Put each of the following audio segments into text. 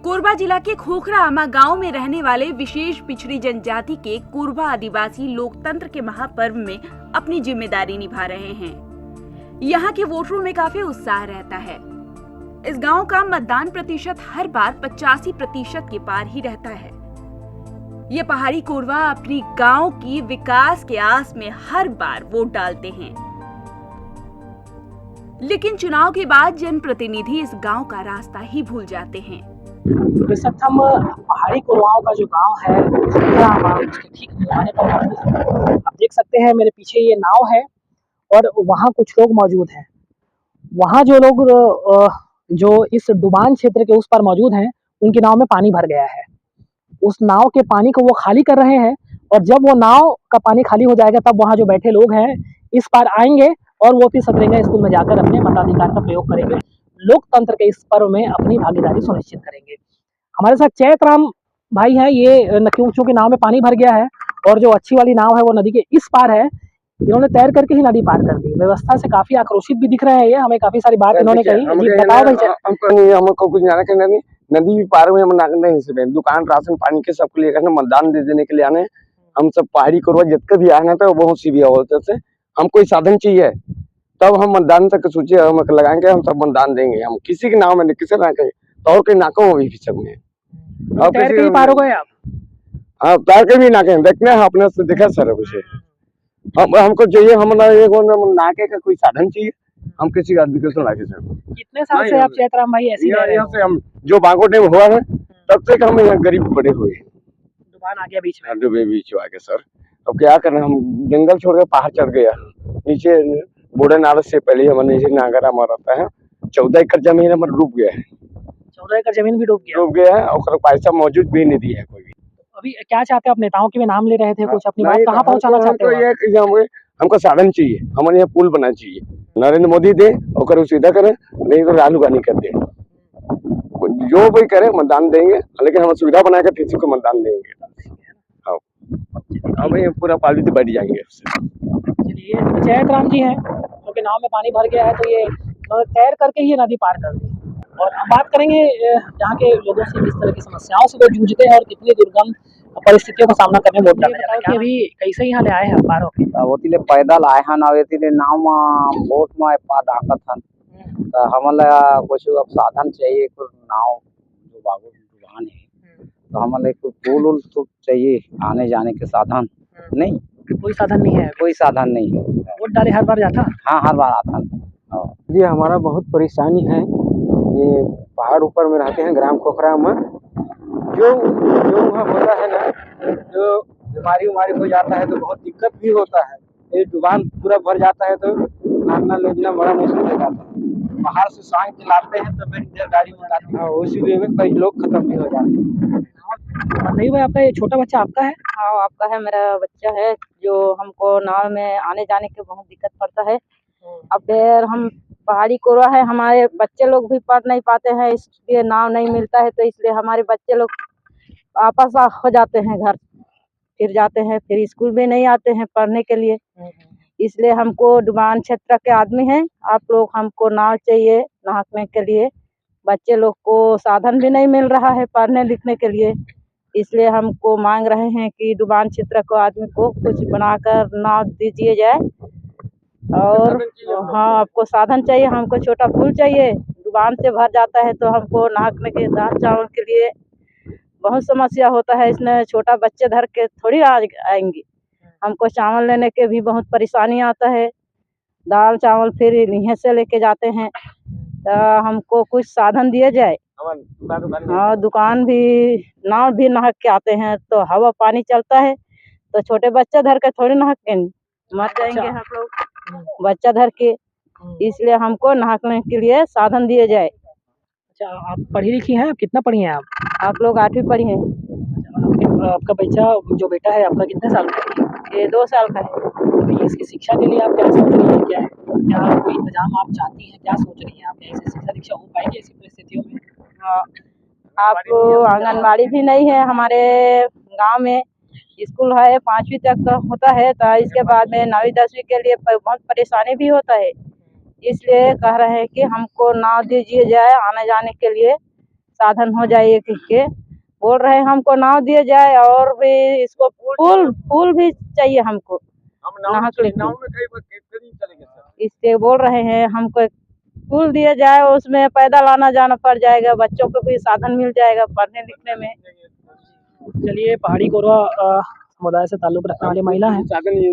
कोरबा जिला के खोखरा आमा गांव में रहने वाले विशेष पिछड़ी जनजाति के कोरबा आदिवासी लोकतंत्र के महापर्व में अपनी जिम्मेदारी निभा रहे हैं। यहाँ के वोटरों में काफी उत्साह रहता है। इस गांव का मतदान प्रतिशत हर बार 85% के पार ही रहता है। ये पहाड़ी कोरबा अपनी गांव की विकास के आस में हर बार वोट डालते हैं, लेकिन चुनाव के बाद जनप्रतिनिधि इस गांव का रास्ता ही भूल जाते हैं। बेशक हम पहाड़ी कोरवाओं का जो गांव है उसके ठीक किनारे पर मौजूद है। आप देख सकते हैं मेरे पीछे ये नाव है और वहाँ कुछ लोग मौजूद हैं। वहाँ जो लोग जो इस डुबान क्षेत्र के उस पर मौजूद हैं, उनकी नाव में पानी भर गया है। उस नाव के पानी को वो खाली कर रहे हैं और जब वो नाव का पानी खाली हो जाएगा तब वहाँ जो बैठे लोग हैं इस पार आएंगे और वो फिर सतरंगा स्कूल में जाकर अपने मताधिकार का प्रयोग करेंगे, लोकतंत्र के इस पर्व में अपनी भागीदारी सुनिश्चित करेंगे। हमारे साथ चैतराम भाई है। ये चूंकि नाव में पानी भर गया है और जो अच्छी वाली नाव है वो नदी के इस पार है, इन्होंने तैर करके ही नदी पार कर दी। व्यवस्था से काफी आक्रोशित भी दिख रहे हैं। ये हमें काफी सारी बात इन्होंने कही। बताओ भाई। हमको कुछ जाना करना नहीं, नदी भी पार में हम नहीं, दुकान राशन पानी के सबको लेकर मतदान दे देने के लिए आने। हम सब पहाड़ी कोरबा जितने भी आए तो बहुत सी भी से हम कोई साधन चाहिए तब हम मतदान तक सोचे हम लगाएंगे, हम सब मतदान देंगे। हम किसी के नाम में किसी ना कहीं तो और कहीं नाकों में भी सकते तैर के पार हो गए आप? हाँ, तैर के भी नाके देखने अपने से देखा सर उसे हमको चाहिए। हम नाके का कोई साधन चाहिए, हम किसी आदमी को लाके सर। कितने साल से आप चैतराम भाई ऐसे यहाँ से हम जो बांकोटे में हुआ है तब तक हम यहाँ गरीब बड़े हुए। दुकान आ गया बीच में? डूबे बीच आ गया सर। अब क्या करना, हम जंगल छोड़ के पहाड़ चढ़ गया। नीचे बूढ़े नारद से पहले हमारे नीचे नागर हमारा रहता है। 14 एकड़ जमीन हमारा डूब गया है। 14 एकड़ जमीन भी डूब गया है और पैसा मौजूद भी नहीं दिया है कोई भी। अभी क्या चाहते हैं? अपने नेताओं के भी नाम ले रहे थे, कुछ अपनी बात कहाँ पहुँचाना चाहते हैं? हमको साधन चाहिए, हमारे यहाँ पुल बना चाहिए। नरेंद्र मोदी दे और सीधा करे, नहीं तो राहुल गांधी कर दे। जो भी करे मतदान देंगे, लेकिन हम सुविधा बनाकर किसी को मतदान देंगे। हम ये पूरा पालित बैठ जाएंगे। चलिए, चैतराम जी हैं, क्योंकि नाव में पानी भर गया है तो ये तैर करके ही नदी पार कर दी। और अब बात करेंगे यहाँ के लोगों से, किस तरह की समस्याओं से वो जूझते हैं और कितनी दुर्गम परिस्थितियों का सामना करने वोट डालते हैं। कि अभी कैसे यहाँ ले आए हैं पार होके? होतीले पैदल आए हैं, होतीले नाव में बोट में पार आकत हन। तो हमला कुछ अब साधन चाहिए, कुछ नाव जो बाबू दुकान है तो हमला एक पुल उल तो चाहिए, आने जाने के साधन नहीं। कोई साधन नहीं है? कोई साधन नहीं है। वोट डाले हर बार जाता? हाँ, हर बार आता। जी, हमारा बहुत परेशानी है। ये पहाड़ ऊपर में रहते हैं, ग्राम खोखरा में। जो वहाँ होता है ना, जो बीमारी हो जाता है तो बहुत दिक्कत भी होता है। ये डुबान पूरा भर जाता है तो नाना लेजना बड़ा मुश्किल हो जाता है। बाहर से सांग चलाते हैं तो बड़ी देर गाड़ी में डालते हैं, उसी वे में कई लोग खत्म भी हो जाते हैं। नहीं भाई, आपका ये छोटा बच्चा आपका है? हाँ, आपका है। मेरा बच्चा है जो हमको नाव में आने जाने के बहुत दिक्कत पड़ता है। अब फिर हम पहाड़ी कोरवा है, हमारे बच्चे लोग भी पढ़ नहीं पाते हैं, इसलिए नाव नहीं मिलता है, तो इसलिए हमारे बच्चे लोग वापस हो जाते हैं घर, फिर जाते हैं, फिर स्कूल में नहीं आते हैं पढ़ने के लिए। इसलिए हमको डुबान क्षेत्र के आदमी हैं, आप लोग हमको नाव चाहिए नहाने के लिए। बच्चे लोग को साधन भी नहीं मिल रहा है पढ़ने लिखने के लिए, इसलिए हमको मांग रहे हैं कि डुबान क्षेत्र को आदमी को कुछ बनाकर नाव दीजिए जाए। और हाँ, आपको साधन चाहिए, हमको छोटा पुल चाहिए। डुबान से भर जाता है तो हमको नहाने के दाल चावल के लिए बहुत समस्या होता है। इसमें छोटा बच्चे धर के थोड़ी आएंगे, हमको चावल लेने के भी बहुत परेशानी आता है। दाल चावल फिर यहीं से लेके जाते हैं, तो हमको कुछ साधन दिए जाए। हाँ, दुकान भी, नाव भी नहक के आते हैं तो हवा पानी चलता है, तो छोटे बच्चे धर के थोड़ी नहक के मर जाएंगे हम लोग, बच्चा धर के। इसलिए हमको नहाने के लिए साधन दिए जाए। अच्छा, आप पढ़ी लिखी हैं? कितना पढ़ी हैं आप लोग 8वीं पढ़ी हैं। आपका बच्चा जो बेटा है आपका कितने साल का है? ये 2 साल का है। तो इसकी शिक्षा के लिए आप क्या सोच रही हैं? क्या कोई इंतजाम आप चाहती हैं? क्या सोच रही हैं आप? ऐसे शिक्षा दीक्षा हो पाएगी ऐसी परिस्थितियों में? हाँ, आपको आंगनबाड़ी भी नहीं है हमारे गांव में। स्कूल है 5वीं तक का होता है, तो इसके बाद में 9वीं 10वीं के लिए बहुत परेशानी भी होता है। इसलिए कह रहे हैं कि हमको नाव दीजिए जाए आने जाने के लिए, साधन हो जाए एक के। बोल रहे हैं हमको नाव दिया जाए और भी इसको पुल भी चाहिए हमको। इससे बोल रहे हैं हमको एक पुल दिया जाए, उसमें पैदल आना जाना पड़ जाएगा, बच्चों को भी साधन मिल जाएगा पढ़ने लिखने में। चलिए, पहाड़ी कोरवा समुदाय से ताल्लुक रखने वाली महिला है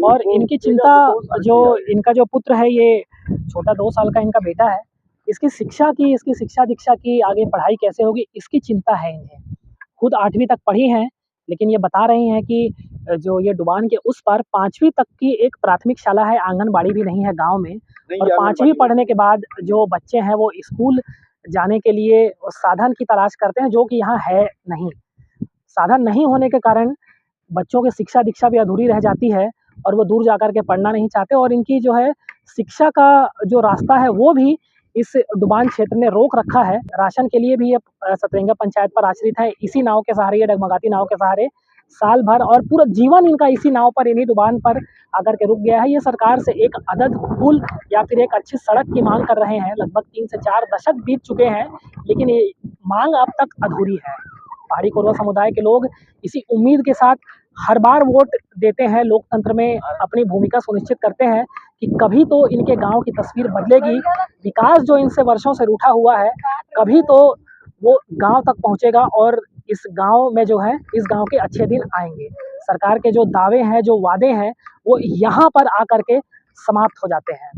और इनकी चिंता, जो इनका जो पुत्र है, ये छोटा 2 साल का इनका बेटा है, इसकी शिक्षा दीक्षा की आगे पढ़ाई कैसे होगी, इसकी चिंता है इन्हें। खुद 8वीं तक पढ़ी हैं, लेकिन ये बता रही हैं कि जो ये डुबान के उस पार 5वीं तक की एक प्राथमिक शाला है, आंगनबाड़ी भी नहीं है गाँव में, और 5वीं पढ़ने के बाद जो बच्चे हैं वो स्कूल जाने के लिए साधन की तलाश करते हैं, जो कि यहाँ है नहीं। साधन नहीं होने के कारण बच्चों की शिक्षा दीक्षा भी अधूरी रह जाती है और वो दूर जाकर के पढ़ना नहीं चाहते, और इनकी जो है शिक्षा का जो रास्ता है वो भी इस डुबान क्षेत्र ने रोक रखा है। राशन के लिए भी ये सतरेंगा पंचायत पर आश्रित है। इसी नाव के सहारे, ये डगमगाती नाव के सहारे साल भर और पूरा जीवन इनका इसी नाव पर, इन्हीं डुबान पर आकर के रुक गया है। ये सरकार से एक अदद पुल या फिर एक अच्छी सड़क की मांग कर रहे हैं। लगभग 3 से 4 दशक बीत चुके हैं, लेकिन ये मांग अब तक अधूरी है। पहाड़ी कोरवा समुदाय के लोग इसी उम्मीद के साथ हर बार वोट देते हैं, लोकतंत्र में अपनी भूमिका सुनिश्चित करते हैं कि कभी तो इनके गांव की तस्वीर बदलेगी, विकास जो इनसे वर्षों से रूठा हुआ है कभी तो वो गांव तक पहुंचेगा और इस गांव में जो है, इस गांव के अच्छे दिन आएंगे। सरकार के जो दावे हैं, जो वादे हैं, वो यहाँ पर आकर के समाप्त हो जाते हैं।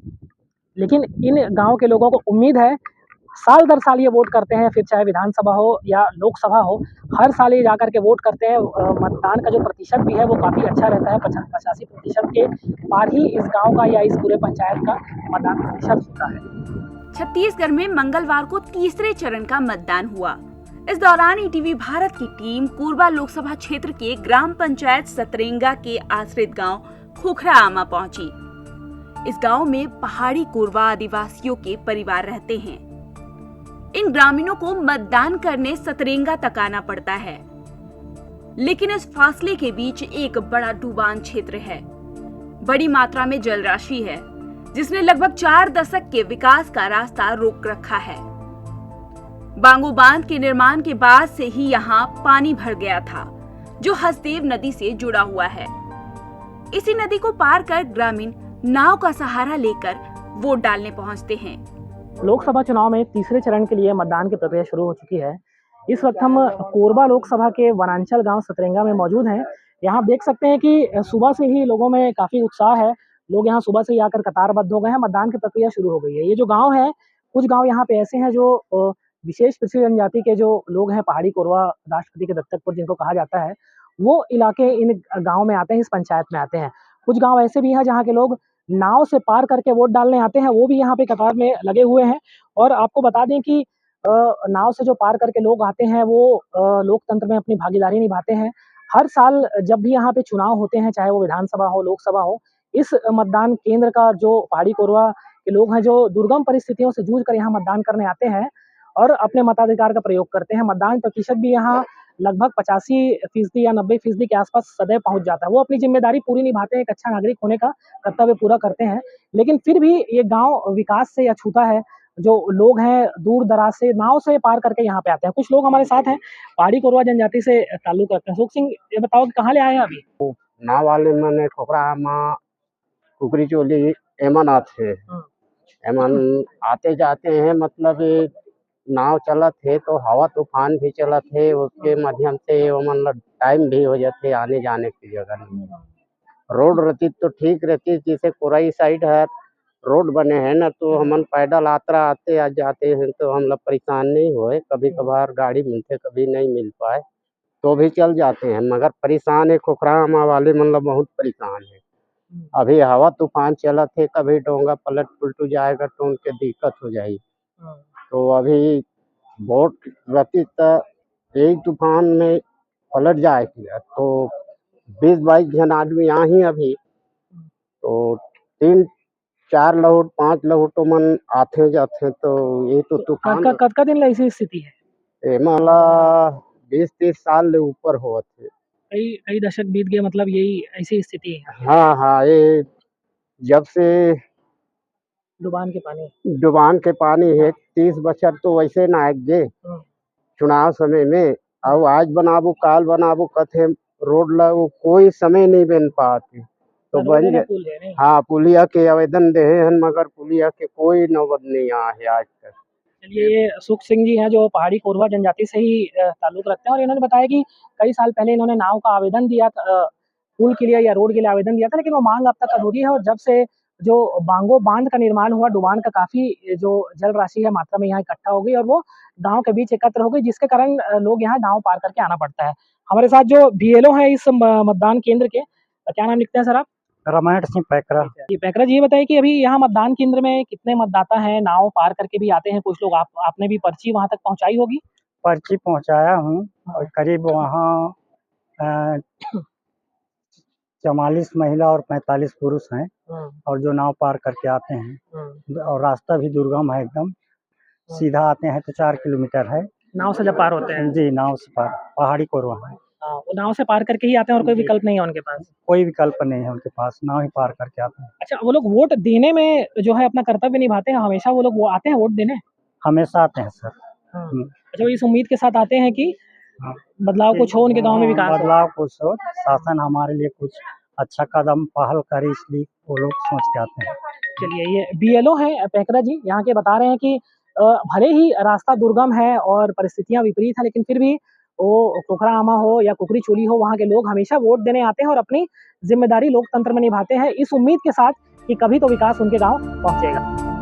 लेकिन इन गांव के लोगों को उम्मीद है, साल दर साल ये वोट करते हैं, फिर चाहे विधानसभा हो या लोकसभा हो, हर साल ये जाकर के वोट करते हैं। मतदान का जो प्रतिशत भी है वो काफ़ी अच्छा रहता है, 85% के पार ही इस गांव का या इस पूरे पंचायत का मतदान प्रतिशत होता है। छत्तीसगढ़ में मंगलवार को तीसरे चरण का मतदान हुआ। इस दौरान ईटीवी भारत की टीम कोरबा लोकसभा क्षेत्र के ग्राम पंचायत सतरेंगा के आश्रित गांव खुखरा आमा पहुंची। इस गांव में पहाड़ी कोरवा आदिवासियों के परिवार रहते हैं। इन ग्रामीणों को मतदान करने सतरेंगा तक आना पड़ता है, लेकिन इस फासले के बीच एक बड़ा डुबान क्षेत्र है। बड़ी मात्रा में जल राशि है, जिसने लगभग 4 दशक के विकास का रास्ता रोक रखा है। बांगो बांध के निर्माण के बाद से ही यहाँ पानी भर गया था, जो हसदेव नदी से जुड़ा हुआ है। इसी नदी को पार कर ग्रामीण नाव का सहारा लेकर वोट डालने पहुंचते हैं। लोकसभा चुनाव में तीसरे चरण के लिए मतदान की प्रक्रिया शुरू हो चुकी है। इस वक्त हम कोरबा लोकसभा के वनांचल गांव सतरेंगा में मौजूद हैं। यहाँ आप देख सकते हैं कि सुबह से ही लोगों में काफ़ी उत्साह है। लोग यहाँ सुबह से ही आकर कतारबद्ध हो गए हैं, मतदान की प्रक्रिया शुरू हो गई है। ये जो गांव है, कुछ गांव यहाँ पे ऐसे हैं जो विशेष पिछड़ी जनजाति के जो लोग हैं, पहाड़ी कोरवा राष्ट्रपति के दत्तकपुर जिनको कहा जाता है, वो इलाके इन गाँव में आते हैं, इस पंचायत में आते हैं। कुछ गाँव ऐसे भी हैं जहाँ के लोग नाव से पार करके वोट डालने आते हैं, वो भी यहाँ पे कतार में लगे हुए हैं। और आपको बता दें कि नाव से जो पार करके लोग आते हैं, वो लोकतंत्र में अपनी भागीदारी निभाते हैं। हर साल जब भी यहाँ पे चुनाव होते हैं, चाहे वो विधानसभा हो, लोकसभा हो, इस मतदान केंद्र का जो पहाड़ी कोरवा के लोग हैं, जो दुर्गम परिस्थितियों से जूझ कर यहाँ मतदान करने आते हैं और अपने मताधिकार का प्रयोग करते हैं। मतदान प्रतिशत भी यहाँ लगभग 85% या 90% के आसपास सदैव पहुंच जाता है। वो अपनी जिम्मेदारी पूरी निभाते हैं, एक अच्छा नागरिक होने का कर्तव्य पूरा करते हैं। लेकिन फिर भी ये गांव विकास से अछूता है। जो लोग हैं दूर दराज से नाव से पार करके यहाँ पे आते हैं। कुछ लोग हमारे साथ हैं, पहाड़ी कोरवा जनजाति से ताल्लुक रखते हैं। सुख सिंह, ये बताओ कि कहाँ ले आए हैं अभी? नाव वाले मैंने ठोकरा माँ कुकरी चोली एमन आते एमन आते जाते हैं, मतलब नाव चलत है तो हवा तूफान भी चलत है, उसके माध्यम से मतलब टाइम भी हो जाते आने जाने की जगह नहीं। रोड रहती तो ठीक रहती, जैसे कोराई साइड है रोड बने हैं ना, तो हमन पैदल यात्रा आते आ जाते हैं तो हम लोग परेशान नहीं हुए। कभी कभार गाड़ी मिलते, कभी नहीं मिल पाए तो भी चल जाते हैं, मगर परेशान है खुखरामा वाले मतलब बहुत परेशान है। अभी हवा तूफान चलत है, कभी डोंगा पलट पुलट जाएगा तो उनके दिक्कत हो जाएगी। तो अभी वोट रहती तो यही तूफान में पलट जाएगी, तो 20-22 जन आदमी यहाँ ही अभी, तो 3-4 लहुट 5 लहुट तो मन आते जाते, तो ये तो तूफान कद दिन ऐसी स्थिति है? माला 20-30 साल ले ऊपर हुआ थे, कई दशक बीत गए, मतलब यही ऐसी स्थिति है। हाँ, ये जब से डुबान के पानी है 30 बछर तो वैसे ना आए गे, चुनाव समय में, और आज बनाबो काल बनाबो कथे रोड ला, वो कोई समय नहीं बन पाती तो बन जाए। पुल है नहीं। हाँ, पुलिया के आवेदन देहे हन, मगर पुलिया के कोई नौबत नहीं आया है आज तक। चलिए, ये सुख सिंह जी हैं जो पहाड़ी कोरवा जनजाति से ही ताल्लुक रखते हैं, और इन्होंने बताया कि कई साल पहले इन्होंने नाव का आवेदन दिया था, पुल के लिए या रोड के लिए आवेदन दिया था, लेकिन वो मांग अब तक अधूरी है। और जब से जो बांगो बांध का निर्माण हुआ, डुबान का काफी जो जल राशि है मात्रा में यहाँ इकट्ठा हो गई और वो गांव के बीच एकत्र हो गई, जिसके कारण लोग यहाँ गांव पार करके आना पड़ता है। हमारे साथ जो बीएलओ है इस मतदान केंद्र के, क्या नाम लिखते हैं सर आप? रामायण सिंह पैकरा। जी पैकरा जी, ये बताइए कि अभी यहाँ मतदान केंद्र में कितने मतदाता हैं? नाव पार करके भी आते हैं कुछ लोग, आपने भी पर्ची वहां तक पहुंचाई होगी? पर्ची पहुंचाया हूँ और करीब वहाँ 44 महिला और 45 पुरुष हैं और जो नाव पार करके आते हैं, और रास्ता भी दुर्गम है एकदम, सीधा आते हैं तो 4 किलोमीटर है। नाव से जब पार होते हैं? जी, नाव से पार, पहाड़ी कोरवा है। वो नाव से पार करके ही आते हैं और कोई विकल्प नहीं है उनके पास? कोई विकल्प नहीं है उनके पास, नाव ही पार करके आते हैं। अच्छा, वो लोग वोट देने में जो है अपना कर्तव्य निभाते हैं हमेशा? वो लोग वो आते हैं वोट देने? हमेशा आते हैं सर। अच्छा, वो इस उम्मीद के साथ आते हैं कि बदलाव कुछ हो उनके गांव में, विकास हो? बदलाव कुछ हो, शासन हमारे लिए कुछ अच्छा कदम पहल करे, इसलिए वो लोग सोच के आते हैं। चलिए, ये बीएलओ हैं पैकरा जी, यहाँ के बता रहे हैं कि भले ही रास्ता दुर्गम है और परिस्थितियां विपरीत है, लेकिन फिर भी वो खोखरा आमा हो या कुकरी चोली हो, वहाँ के लोग हमेशा वोट देने आते हैं और अपनी जिम्मेदारी लोकतंत्र में निभाते हैं, इस उम्मीद के साथ कि कभी तो विकास उनके गांव पहुंचेगा।